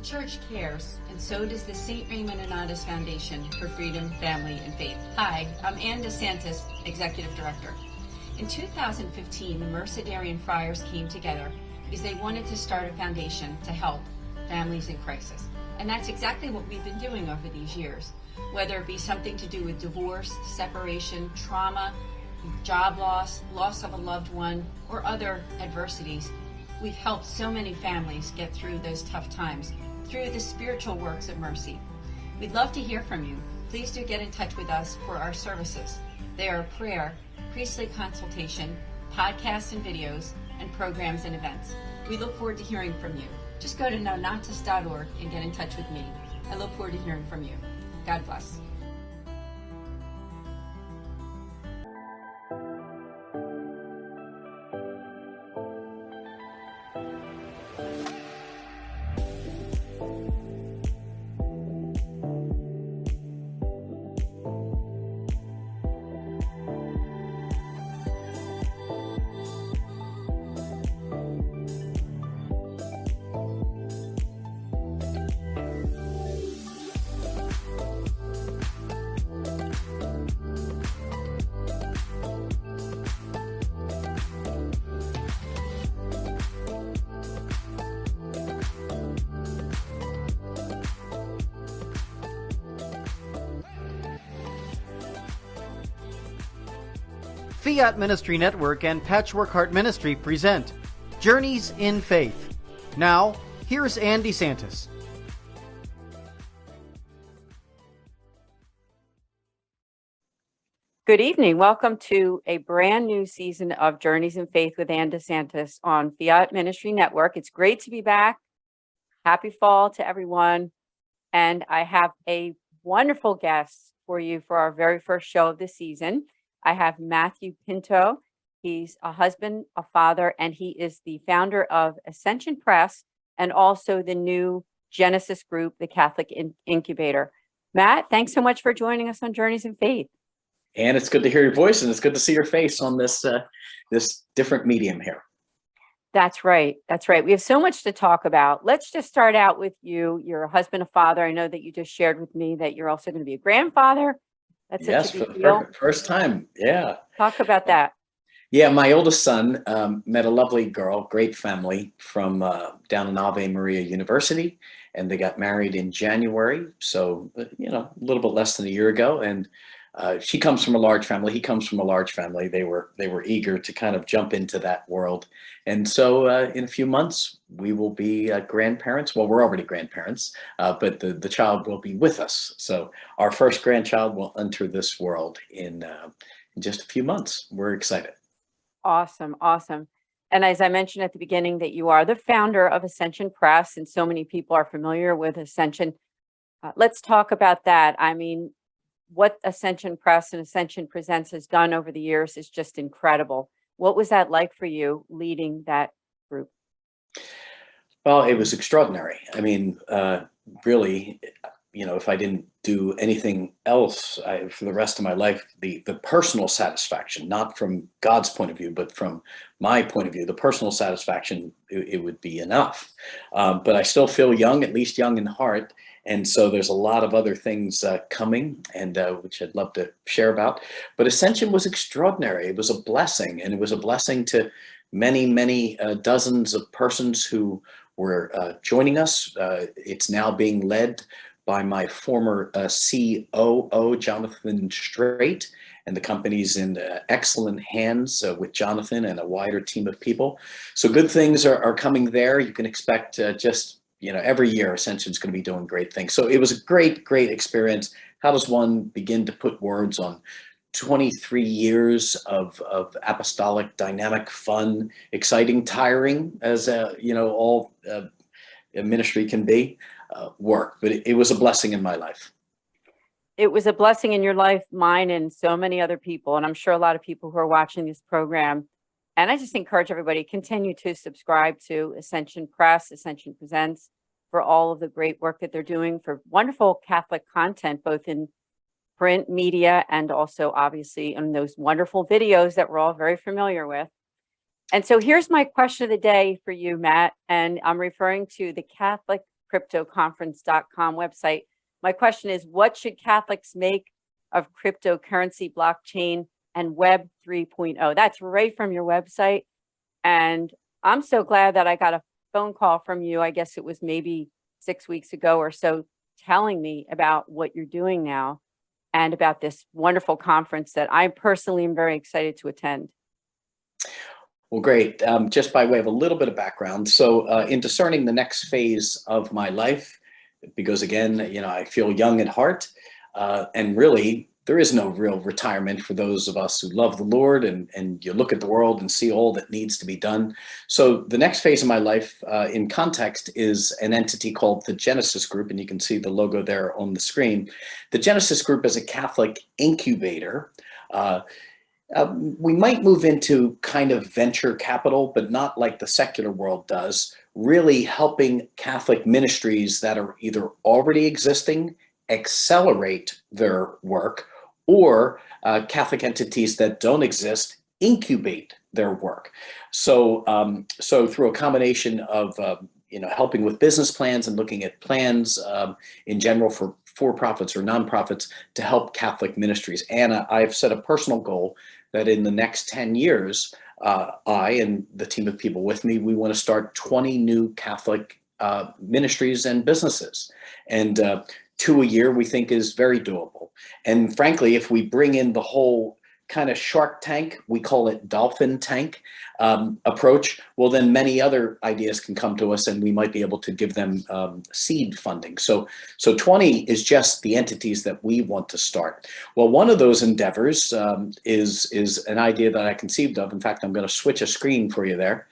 The Church cares, and so does the St. Raymond Annadas Foundation for Freedom, Family, and Faith. Hi, I'm Anne DeSantis, Executive Director. In 2015, the Mercedarian Friars came together because they wanted to start a foundation to help families in crisis. And that's exactly what we've been doing over these years. Whether it be something to do with divorce, separation, trauma, job loss, loss of a loved one, or other adversities, we've helped so many families get through those tough times through the spiritual works of mercy. We'd love to hear from you. Please do get in touch with us for our services. They are prayer, priestly consultation, podcasts and videos, and programs and events. We look forward to hearing from you. Just go to nonotus.org and get in touch with me. I look forward to hearing from you. God bless. Fiat Ministry Network and Patchwork Heart Ministry present Journeys in Faith. Now, here's Anne DeSantis. Good evening. Welcome to a brand new season of Journeys in Faith with Anne DeSantis on Fiat Ministry Network. It's great to be back. Happy fall to everyone. And I have a wonderful guest for you for our very first show of the season. I have Matthew Pinto. He's a husband, a father, and he is the founder of Ascension Press and also the new Genesis group, the Catholic Incubator. Matt, thanks so much for joining us on Journeys in Faith. And it's good to hear your voice, and it's good to see your face on this this different medium here. That's right. That's right. We have so much to talk about. Let's just start out with you. You're a husband, a father. I know that you just shared with me that you're also going to be a grandfather. That's yes, such a for big the deal. first time. Yeah. Talk about that. Yeah, my oldest son met a lovely girl, great family from down in Ave Maria University, and they got married in January. So, a little bit less than a year ago. And she comes from a large family. He comes from a large family. They were eager to kind of jump into that world. And so in a few months, we will be grandparents. Well, we're already grandparents, but the child will be with us. So our first grandchild will enter this world in just a few months. We're excited. Awesome. Awesome. And as I mentioned at the beginning, that you are the founder of Ascension Press, and so many people are familiar with Ascension. Let's talk about that. I mean, what Ascension Press and Ascension Presents has done over the years is just incredible. What was that like for you leading that group? Well, it was extraordinary. I mean, really, if I didn't do anything else for the rest of my life, the personal satisfaction, not from God's point of view, but from my point of view, the personal satisfaction, it would be enough. But I still feel young, at least young in heart. And so there's a lot of other things coming, and which I'd love to share about. But Ascension was extraordinary. It was a blessing, and it was a blessing to many, many dozens of persons who were joining us. It's now being led by my former COO, Jonathan Strait, and the company's in excellent hands with Jonathan and a wider team of people. So good things are coming there. You can expect every year Ascension is going to be doing great things. So it was a great, great experience. How does one begin to put words on 23 years of apostolic, dynamic, fun, exciting, tiring, as all ministry can be, work? But it was a blessing in my life. It was a blessing in your life, mine, and so many other people. And I'm sure a lot of people who are watching this program. And I just encourage everybody to continue to subscribe to Ascension Press, Ascension Presents, for all of the great work that they're doing, for wonderful Catholic content, both in print media and also obviously in those wonderful videos that we're all very familiar with. And so here's my question of the day for you, Matt, and I'm referring to the Catholic cryptoconference.com website. My question is, what should Catholics make of cryptocurrency, blockchain, and Web 3.0? That's right from your website. And I'm so glad that I got a phone call from you. I guess it was maybe 6 weeks ago or so, telling me about what you're doing now and about this wonderful conference that I personally am very excited to attend. Well, great. Just by way of a little bit of background. So in discerning the next phase of my life, because again, I feel young at heart, and really there is no real retirement for those of us who love the Lord, and you look at the world and see all that needs to be done. So the next phase of my life, in context, is an entity called the Genesis Group, and you can see the logo there on the screen. The Genesis Group is a Catholic incubator. We might move into kind of venture capital, but not like the secular world does, really helping Catholic ministries that are either already existing accelerate their work, or Catholic entities that don't exist incubate their work. So, through a combination of helping with business plans and looking at plans in general for profits or nonprofits to help Catholic ministries. And I've set a personal goal that in the next 10 years, I and the team of people with me, we want to start 20 new Catholic ministries and businesses. And 2 a year we think is very doable. And frankly, if we bring in the whole kind of Shark Tank, we call it dolphin tank approach, well, then many other ideas can come to us and we might be able to give them seed funding. So 20 is just the entities that we want to start. Well, one of those endeavors is an idea that I conceived of. In fact, I'm going to switch a screen for you there.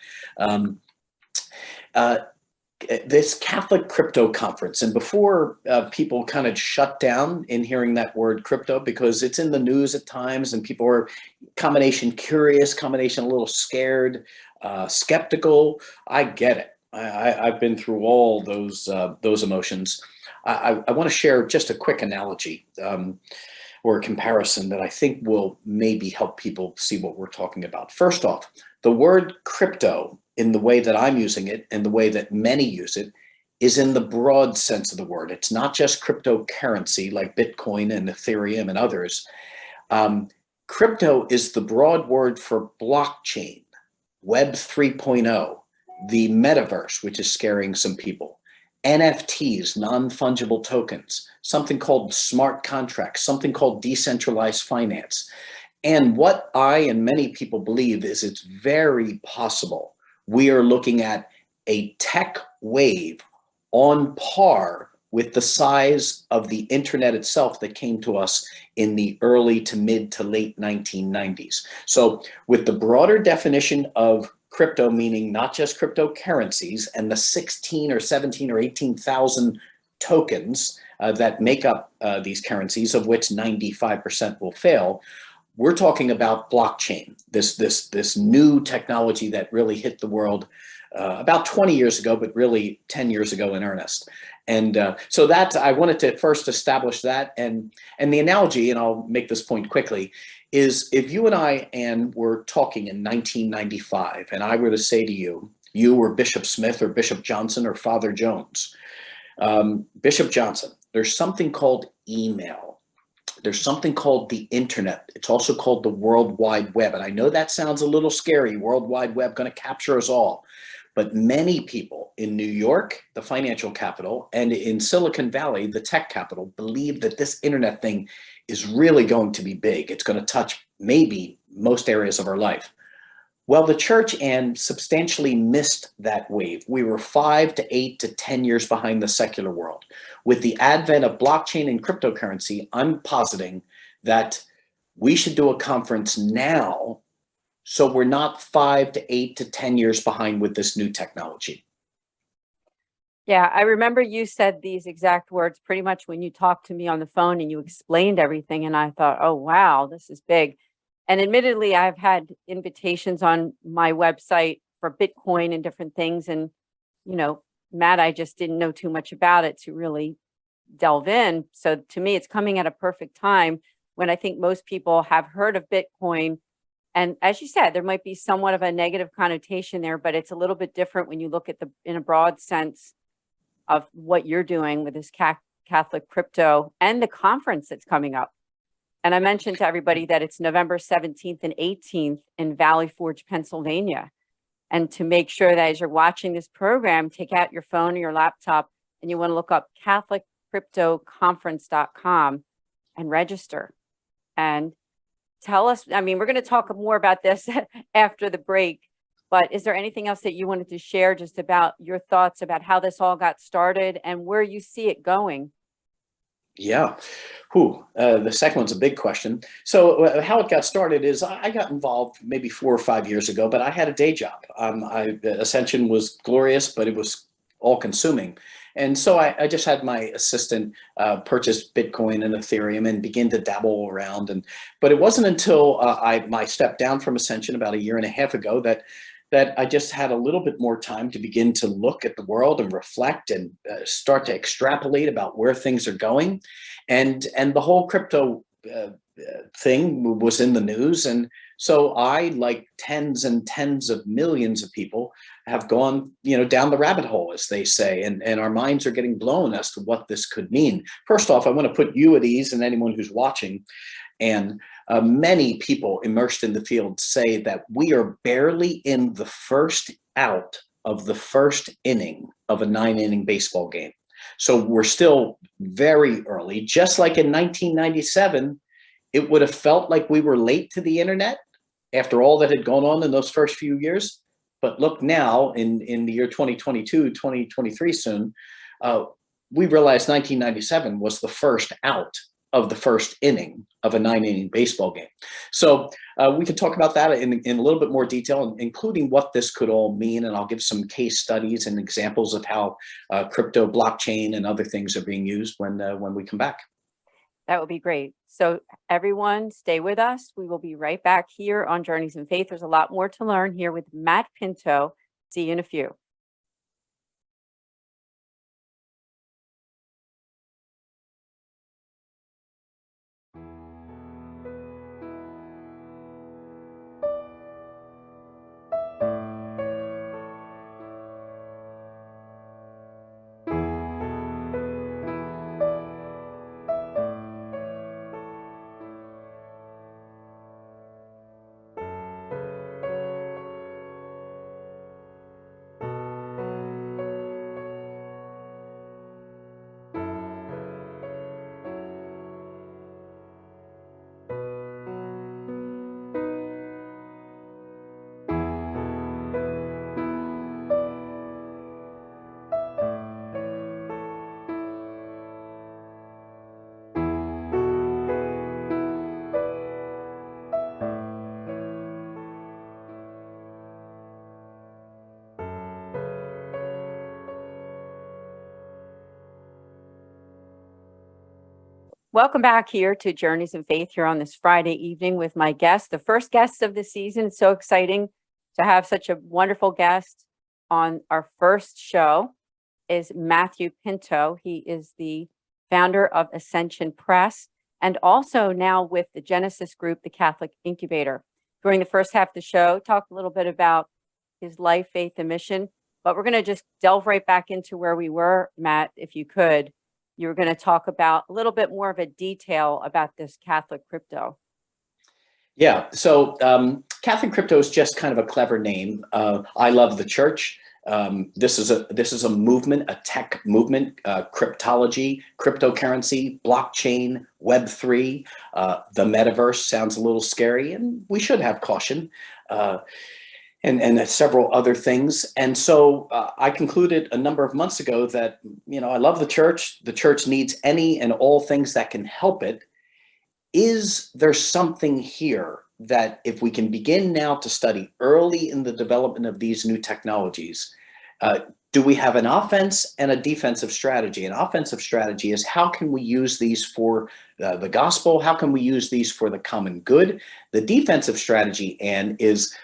This Catholic crypto conference. And before people kind of shut down in hearing that word crypto, because it's in the news at times and people are combination curious, combination a little scared, skeptical. I get it. I've been through all those emotions. I want to share just a quick analogy or a comparison that I think will maybe help people see what we're talking about. First off, the word crypto, in the way that I'm using it and the way that many use it, is in the broad sense of the word. It's not just cryptocurrency like Bitcoin and Ethereum and others. Crypto is the broad word for blockchain, Web 3.0, the metaverse, which is scaring some people, NFTs, non-fungible tokens, something called smart contracts, something called decentralized finance. And what I and many people believe is it's very possible we are looking at a tech wave on par with the size of the internet itself that came to us in the early to mid to late 1990s. So with the broader definition of crypto, meaning not just cryptocurrencies and the 16 or 17 or 18,000 tokens that make up these currencies, of which 95% will fail, we're talking about blockchain, this new technology that really hit the world about 20 years ago, but really 10 years ago in earnest. And so that I wanted to first establish that. And the analogy, and I'll make this point quickly, is if you and I, Anne, were talking in 1995, and I were to say to you, you were Bishop Smith or Bishop Johnson or Father Jones, Bishop Johnson, there's something called email. There's something called the internet. It's also called the World Wide Web. And I know that sounds a little scary, World Wide Web going to capture us all. But many people in New York, the financial capital, and in Silicon Valley, the tech capital, believe that this internet thing is really going to be big. It's going to touch maybe most areas of our life. Well, the church, Anne, substantially missed that wave. We were 5 to 8 to 10 years behind the secular world. With the advent of blockchain and cryptocurrency, I'm positing that we should do a conference now so we're not 5 to 8 to 10 years behind with this new technology. Yeah, I remember you said these exact words pretty much when you talked to me on the phone and you explained everything. And I thought, oh, wow, this is big. And admittedly, I've had invitations on my website for Bitcoin and different things. And, Matt, I just didn't know too much about it to really delve in. So to me, it's coming at a perfect time when I think most people have heard of Bitcoin. And as you said, there might be somewhat of a negative connotation there, but it's a little bit different when you look at in a broad sense of what you're doing with this Catholic crypto and the conference that's coming up. And I mentioned to everybody that it's November 17th and 18th in Valley Forge, Pennsylvania. And to make sure that as you're watching this program, take out your phone or your laptop and you want to look up CatholicCryptoConference.com and register. And tell us, I mean, we're going to talk more about this after the break, but is there anything else that you wanted to share just about your thoughts about how this all got started and where you see it going? Yeah. The second one's a big question. So how it got started is I got involved maybe 4 or 5 years ago, but I had a day job. Ascension was glorious, but it was all consuming. And so I just had my assistant purchase Bitcoin and Ethereum and begin to dabble around. But it wasn't until I stepped down from Ascension about 1.5 years ago that I just had a little bit more time to begin to look at the world and reflect and start to extrapolate about where things are going. And the whole crypto thing was in the news. And so I, like tens and tens of millions of people, have gone, down the rabbit hole, as they say, and our minds are getting blown as to what this could mean. First off, I want to put you at ease and anyone who's watching. And many people immersed in the field say that we are barely in the first out of the first inning of a 9-inning baseball game. So we're still very early. Just like in 1997, it would have felt like we were late to the internet after all that had gone on in those first few years. But look now, in the year 2022, 2023 soon, we realized 1997 was the first out of the first inning of a 9-inning baseball game. So we could talk about that in a little bit more detail, including what this could all mean. And I'll give some case studies and examples of how crypto, blockchain, and other things are being used when we come back. That would be great. So everyone stay with us. We will be right back here on Journeys in Faith. There's a lot more to learn here with Matt Pinto. See you in a few. Welcome back here to Journeys in Faith here on this Friday evening with my guest, the first guest of the season. It's so exciting to have such a wonderful guest on our first show is Matthew Pinto. He is the founder of Ascension Press and also now with the Genesis Group, the Catholic Incubator. During the first half of the show, talk a little bit about his life, faith, and mission, but we're going to just delve right back into where we were, Matt, if you could. You were going to talk about a little bit more of a detail about this Catholic crypto. Yeah, so Catholic crypto is just kind of a clever name. I love the church. This is a movement, a tech movement, cryptology, cryptocurrency, blockchain, Web3. The metaverse sounds a little scary, and we should have caution. And several other things. And so I concluded a number of months ago that, I love the church. The church needs any and all things that can help it. Is there something here that if we can begin now to study early in the development of these new technologies, do we have an offense and a defensive strategy? An offensive strategy is how can we use these for the gospel? How can we use these for the common good? The defensive strategy, Anne, is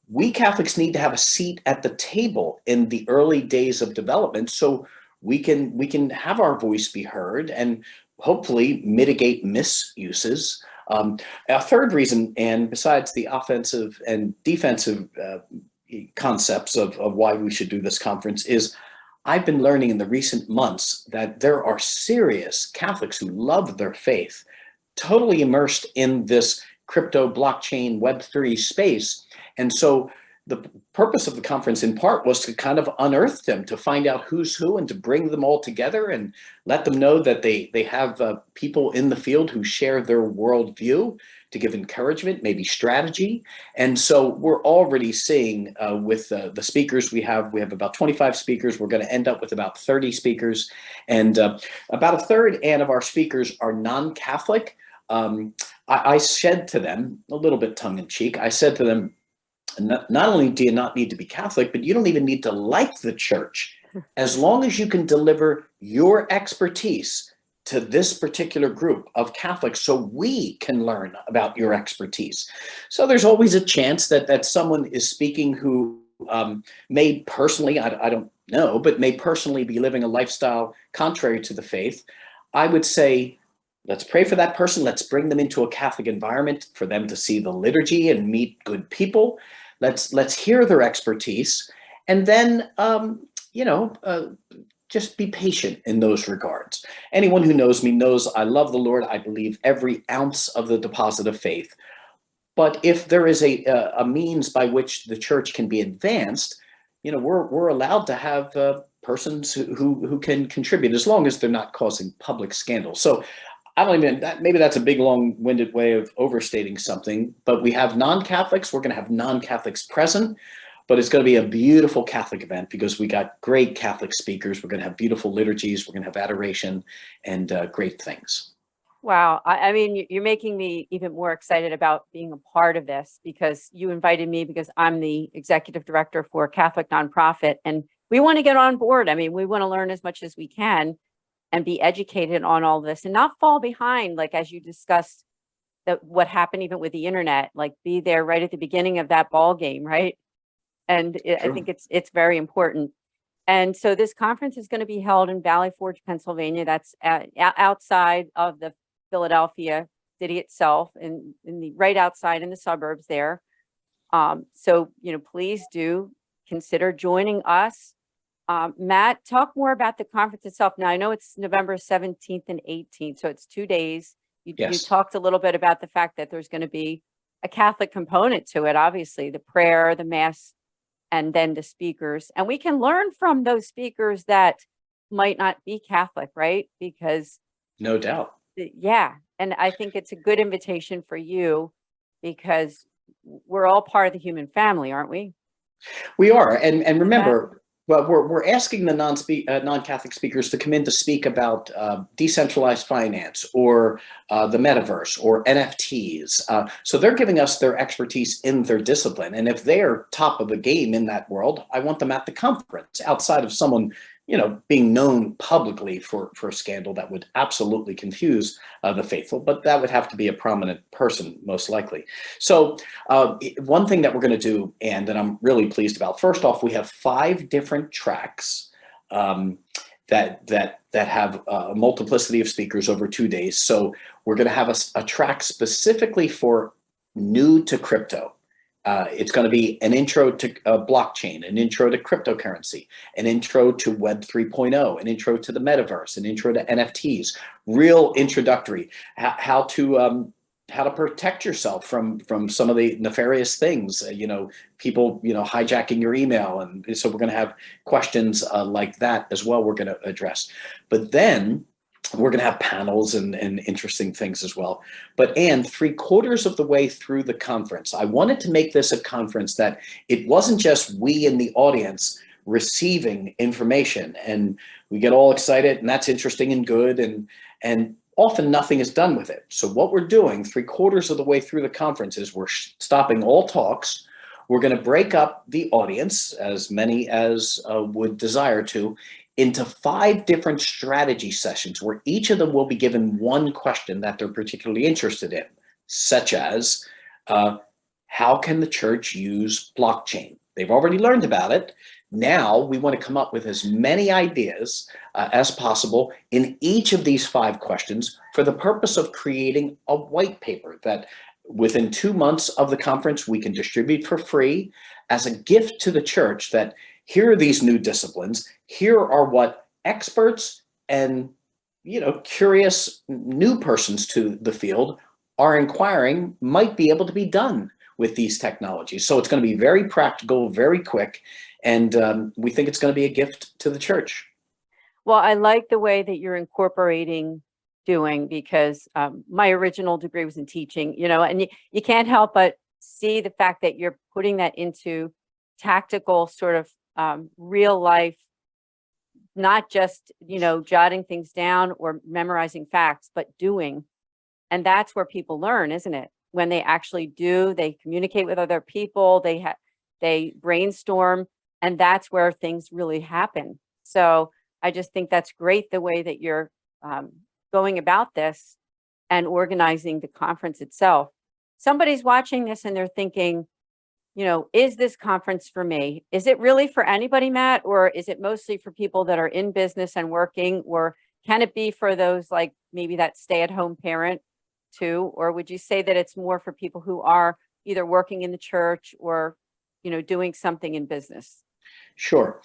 we Catholics need to have a seat at the table in the early days of development so we can have our voice be heard and hopefully mitigate misuses. A third reason, and besides the offensive and defensive concepts of why we should do this conference, is I've been learning in the recent months that there are serious Catholics who love their faith, totally immersed in this crypto, blockchain, Web3 space. And so the purpose of the conference in part was to kind of unearth them, to find out who's who and to bring them all together and let them know that they have people in the field who share their worldview, to give encouragement, maybe strategy. And so we're already seeing with the speakers we have about 25 speakers. We're going to end up with about 30 speakers. And about a third, Anne, of our speakers are non-Catholic. I said to them, a little bit tongue in cheek, I said to them, not only do you not need to be Catholic, but you don't even need to like the church. As long as you can deliver your expertise to this particular group of Catholics so we can learn about your expertise. So there's always a chance that someone is speaking who may personally, I don't know, but may personally be living a lifestyle contrary to the faith. I would say, let's pray for that person. Let's bring them into a Catholic environment for them to see the liturgy and meet good people. Let's hear their expertise, and then just be patient in those regards. Anyone who knows me knows I love the Lord. I believe every ounce of the deposit of faith. But if there is a means by which the church can be advanced, we're allowed to have persons who can contribute, as long as they're not causing public scandal. So I don't even, maybe that's a big, long-winded way of overstating something, but we have non-Catholics. We're going to have non-Catholics present, but it's going to be a beautiful Catholic event because we got great Catholic speakers. We're going to have beautiful liturgies. We're going to have adoration and great things. Wow. I mean, you're making me even more excited about being a part of this, because you invited me because I'm the executive director for a Catholic nonprofit, and we want to get on board. I mean, we want to learn as much as we can and be educated on all this and not fall behind, like as you discussed, that what happened even with the internet, like be there right at the beginning of that ball game, right? And I think it's very important. And so this conference is going to be held in Valley Forge, Pennsylvania. That's outside of the Philadelphia city itself, and right outside in the suburbs there. So please do consider joining us. Matt, talk more about the conference itself. Now, I know it's November 17th and 18th, so it's 2 days. You talked a little bit about the fact that there's going to be a Catholic component to it, obviously, the prayer, the Mass, and then the speakers. And we can learn from those speakers that might not be Catholic, right? Because no doubt. Yeah. And I think it's a good invitation for you, because we're all part of the human family, aren't we? We are. And remember, well, we're asking the non-Catholic speakers to come in to speak about decentralized finance or the metaverse or NFTs. So they're giving us their expertise in their discipline. And if they're top of the game in that world, I want them at the conference, outside of someone being known publicly for a scandal that would absolutely confuse the faithful, but that would have to be a prominent person, most likely. So one thing that we're going to do, and that I'm really pleased about, first off, we have 5 different tracks that have a multiplicity of speakers over 2 days. So we're going to have a track specifically for new to crypto. It's going to be an intro to blockchain, an intro to cryptocurrency, an intro to Web 3.0, an intro to the metaverse, an intro to NFTs, real introductory, how to protect yourself from some of the nefarious things, people, hijacking your email. And so we're going to have questions like that as well we're going to address. But then we're going to have panels and interesting things as well. But Anne, 3/4 of the way through the conference, I wanted to make this a conference that it wasn't just we in the audience receiving information and we get all excited and that's interesting and good, and often nothing is done with it. So what we're doing 3/4 of the way through the conference is we're stopping all talks. We're going to break up the audience, as many as would desire to, into 5 different strategy sessions where each of them will be given one question that they're particularly interested in, such as how can the church use blockchain? They've already learned about it. Now we want to come up with as many ideas as possible in each of these 5 questions for the purpose of creating a white paper that within 2 months of the conference we can distribute for free as a gift to the church, that here are these new disciplines. Here are what experts and, curious new persons to the field are inquiring might be able to be done with these technologies. So it's going to be very practical, very quick, and we think it's going to be a gift to the church. Well, I like the way that you're incorporating doing, because my original degree was in teaching, and you can't help but see the fact that you're putting that into tactical sort of real life, not just, jotting things down or memorizing facts, but doing. And that's where people learn, isn't it? When they actually do, they communicate with other people, they brainstorm, and that's where things really happen. So I just think that's great, the way that you're going about this and organizing the conference itself. Somebody's watching this and they're thinking, is this conference for me? Is it really for anybody, Matt? Or is it mostly for people that are in business and working? Or can it be for those, like maybe that stay-at-home parent too? Or would you say that it's more for people who are either working in the church or, doing something in business? Sure.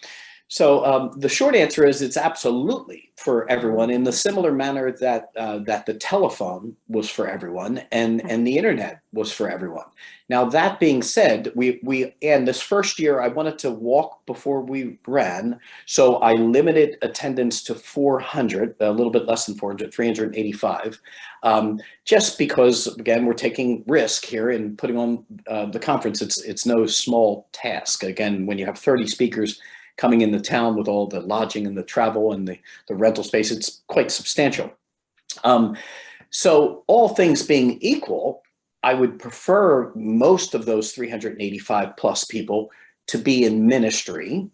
So the short answer is it's absolutely for everyone, in the similar manner that that the telephone was for everyone and the internet was for everyone. Now, that being said, and this first year I wanted to walk before we ran, so I limited attendance to 400, a little bit less than 400, 385, just because, again, we're taking risk here in putting on the conference. It's no small task. Again, when you have 30 speakers coming into town with all the lodging and the travel and the rental space, it's quite substantial. So all things being equal, I would prefer most of those 385 plus people to be in ministry,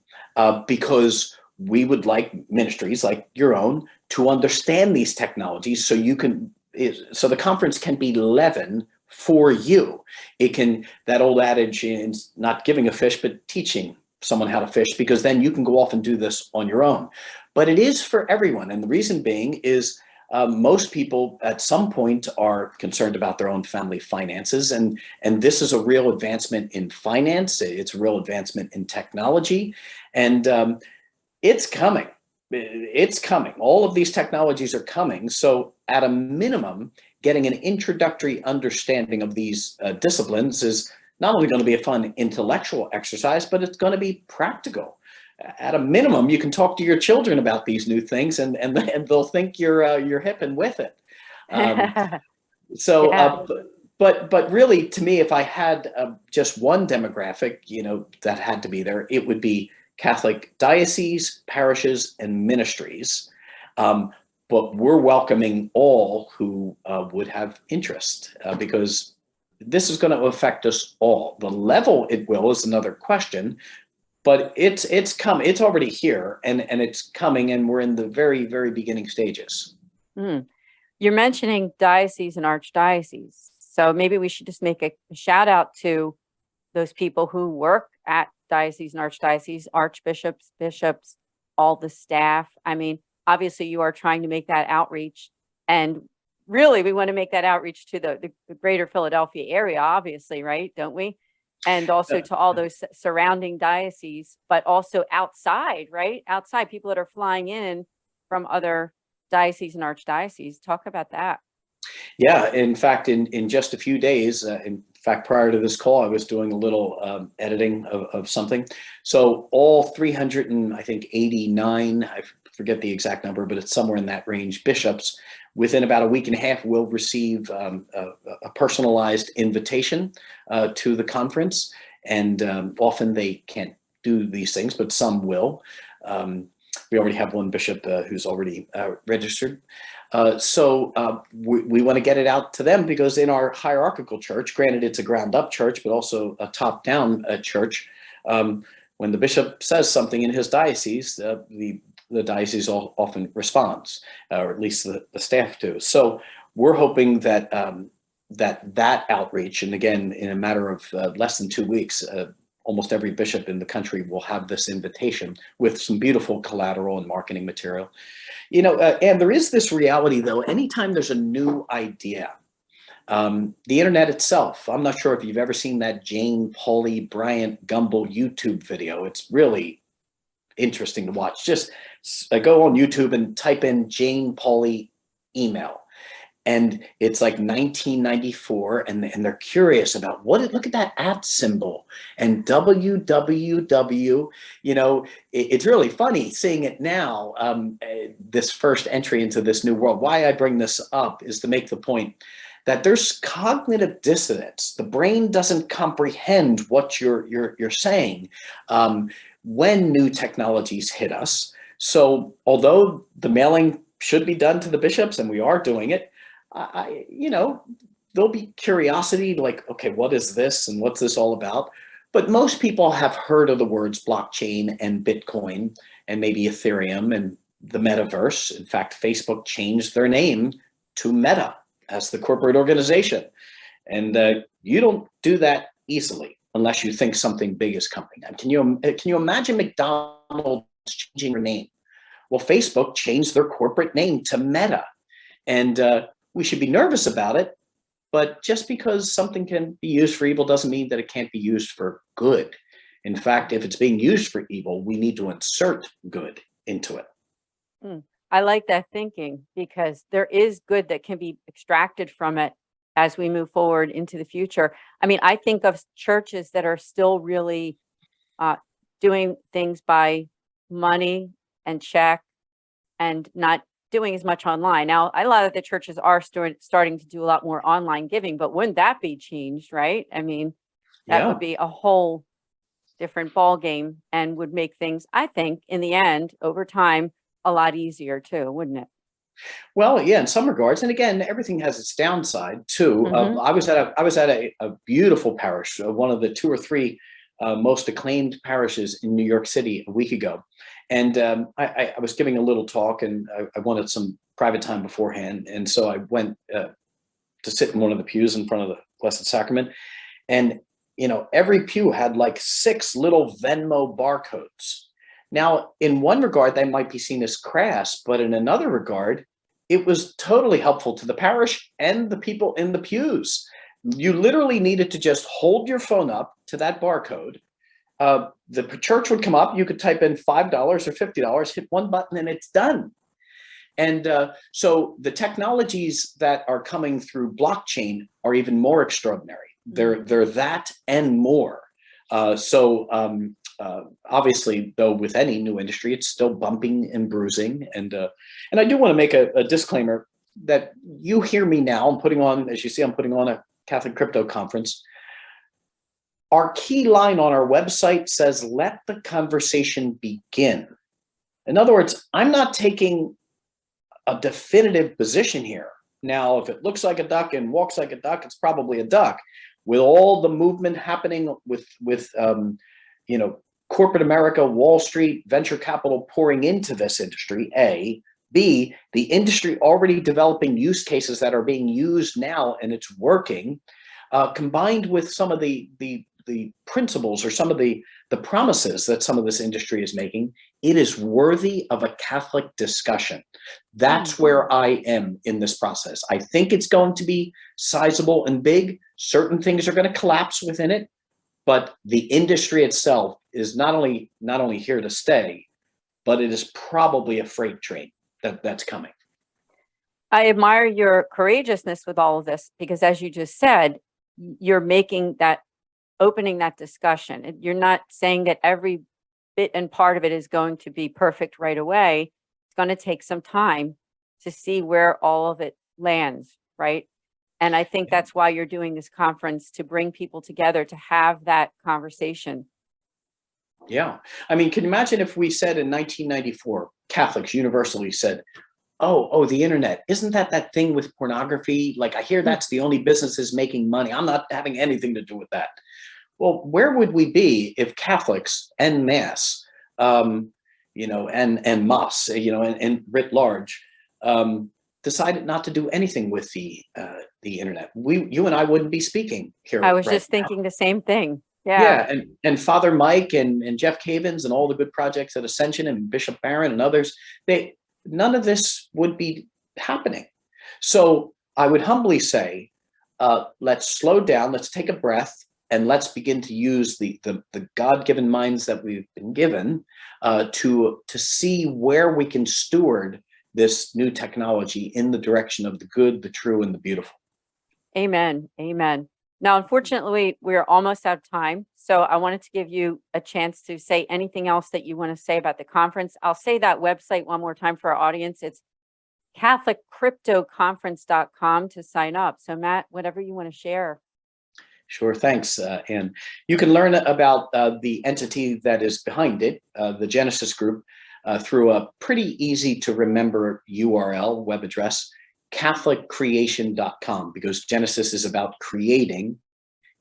because we would like ministries like your own to understand these technologies, so so the conference can be leaven for you. It can, that old adage is not giving a fish, but teaching someone how to fish, because then you can go off and do this on your own. But it is for everyone. And the reason being is most people at some point are concerned about their own family finances. And this is a real advancement in finance. It's a real advancement in technology. And it's coming. It's coming. All of these technologies are coming. So at a minimum, getting an introductory understanding of these disciplines is not only going to be a fun intellectual exercise, but it's going to be practical. At a minimum, you can talk to your children about these new things, and they'll think you're hip and with it. So, Yeah. but really, to me, if I had just one demographic, that had to be there, it would be Catholic dioceses, parishes, and ministries. But we're welcoming all who would have interest, because this is going to affect us all. The level it will is another question, but it's come. It's already here, and it's coming, and we're in the very, very beginning stages. You're mentioning diocese and archdioceses, so maybe we should just make a shout out to those people who work at dioceses and archdioceses, archbishops, bishops, all the staff. I mean, obviously, you are trying to make that outreach, and really, we want to make that outreach to the greater Philadelphia area, obviously, right? Don't we? And also to all those surrounding dioceses, but also outside, right? Outside, people that are flying in from other dioceses and archdioceses. Talk about that. Yeah, in fact, in just a few days, in fact, prior to this call, I was doing a little editing of something. So all 389, I forget the exact number, but it's somewhere in that range, bishops, within about a week and a half, will receive a personalized invitation to the conference. And often they can't do these things, but some will. We already have one bishop who's already registered. So we want to get it out to them, because in our hierarchical church, granted it's a ground up church, but also a top down church, when the bishop says something in his diocese, the diocese often responds, or at least the staff do. So we're hoping that that outreach, and again, in a matter of less than 2 weeks, almost every bishop in the country will have this invitation with some beautiful collateral and marketing material. And there is this reality, though, anytime there's a new idea, the internet itself, I'm not sure if you've ever seen that Jane Pauley Bryant Gumbel YouTube video. It's really interesting to watch. Just go on YouTube and type in Jane Pauley email. And it's like 1994, and they're curious about look at that at symbol and www. It's really funny seeing it now, this first entry into this new world. Why I bring this up is to make the point that there's cognitive dissonance. The brain doesn't comprehend what you're saying when new technologies hit us. So although the mailing should be done to the bishops, and we are doing it, there'll be curiosity like, okay, what is this and what's this all about? But most people have heard of the words blockchain and Bitcoin and maybe Ethereum and the metaverse. In fact, Facebook changed their name to Meta as the corporate organization. And you don't do that easily unless you think something big is coming. And can you imagine McDonald's changing their name? Well, Facebook changed their corporate name to Meta. And we should be nervous about it, but just because something can be used for evil doesn't mean that it can't be used for good. In fact, if it's being used for evil, we need to insert good into it. I like that thinking, because there is good that can be extracted from it as we move forward into the future. I mean, I think of churches that are still really doing things by money and check and not doing as much online. Now, a lot of the churches are starting to do a lot more online giving, but wouldn't that be changed, right? I mean, that would be a whole different ball game and would make things, I think, in the end, over time, a lot easier too, wouldn't it? Well, yeah, in some regards, and again, everything has its downside too. I was at a beautiful parish, one of the 2 or 3 most acclaimed parishes in New York City a week ago, and I was giving a little talk, and I wanted some private time beforehand, and so I went to sit in one of the pews in front of the Blessed Sacrament, and every pew had like 6 little Venmo barcodes. Now, in one regard, they might be seen as crass, but in another regard, it was totally helpful to the parish and the people in the pews. You literally needed to just hold your phone up to that barcode. The church would come up, you could type in $5 or $50, hit one button, and it's done. And so the technologies that are coming through blockchain are even more extraordinary. They're that and more. Obviously, though, with any new industry, it's still bumping and bruising. And I do want to make a disclaimer that you hear me now. I'm putting on, as you see, I'm putting on a Catholic crypto conference. Our key line on our website says, "Let the conversation begin." In other words, I'm not taking a definitive position here. Now, if it looks like a duck and walks like a duck, it's probably a duck. With all the movement happening with corporate America, Wall Street, venture capital pouring into this industry, A. B, the industry already developing use cases that are being used now and it's working, combined with some of the principles or some of the promises that some of this industry is making, it is worthy of a Catholic discussion. That's where I am in this process. I think it's going to be sizable and big. Certain things are going to collapse within it, but the industry itself is not only here to stay, but it is probably a freight train that's coming. I admire your courageousness with all of this, because as you just said, you're opening that discussion. You're not saying that every bit and part of it is going to be perfect right away. It's going to take some time to see where all of it lands, right? And I think that's why you're doing this conference, to bring people together to have that conversation. Yeah. I mean, can you imagine if we said in 1994, Catholics universally said, oh, the internet, isn't that thing with pornography? Like, I hear that's the only businesses making money. I'm not having anything to do with that. Well, where would we be if Catholics en masse, and mass, and writ large, decided not to do anything with the internet? You and I wouldn't be speaking here. I was right just now. thinking the same thing. Yeah. And Father Mike and Jeff Cavins and all the good projects at Ascension and Bishop Barron and others, none of this would be happening. So I would humbly say, let's slow down, let's take a breath, and let's begin to use the God-given minds that we've been given to see where we can steward this new technology in the direction of the good, the true, and the beautiful. Amen. Amen. Now, unfortunately, we're almost out of time. So I wanted to give you a chance to say anything else that you want to say about the conference. I'll say that website one more time for our audience. It's CatholicCryptoConference.com to sign up. So Matt, whatever you want to share. Sure, thanks, Anne. You can learn about the entity that is behind it, the Genesis Group, through a pretty easy to remember URL, web address, CatholicCreation.com, because Genesis is about creating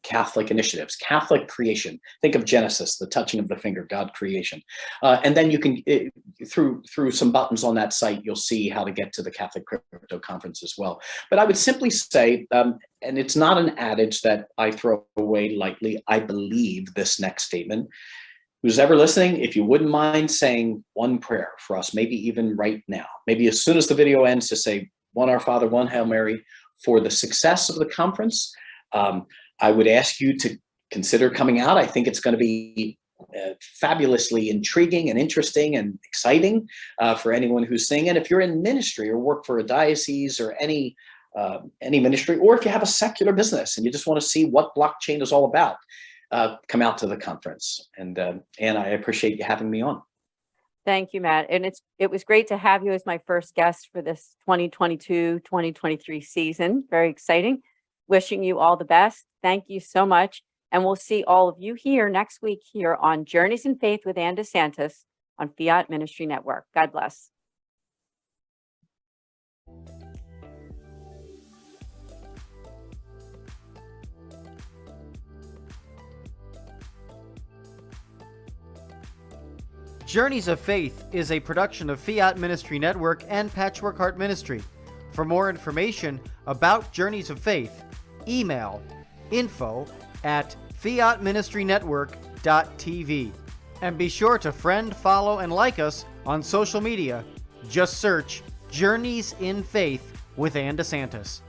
Catholic initiatives, Catholic creation. Think of Genesis, the touching of the finger, God creation. And then you can, through some buttons on that site, you'll see how to get to the Catholic Crypto Conference as well. But I would simply say, and it's not an adage that I throw away lightly, I believe this next statement. Who's ever listening, if you wouldn't mind saying one prayer for us, maybe even right now, maybe as soon as the video ends, to say one Our Father, one Hail Mary, for the success of the conference. I would ask you to consider coming out. I think it's going to be fabulously intriguing and interesting and exciting for anyone who's seeing it. If you're in ministry or work for a diocese or any ministry, or if you have a secular business and you just want to see what blockchain is all about, come out to the conference. And I appreciate you having me on. Thank you, Matt. And it was great to have you as my first guest for this 2022-2023 season. Very exciting. Wishing you all the best. Thank you so much. And we'll see all of you here next week here on Journeys in Faith with Anne DeSantis on Fiat Ministry Network. God bless. Journeys of Faith is a production of Fiat Ministry Network and Patchwork Heart Ministry. For more information about Journeys of Faith, email info@fiatministrynetwork.tv. And be sure to friend, follow, and like us on social media. Just search Journeys in Faith with Anne DeSantis.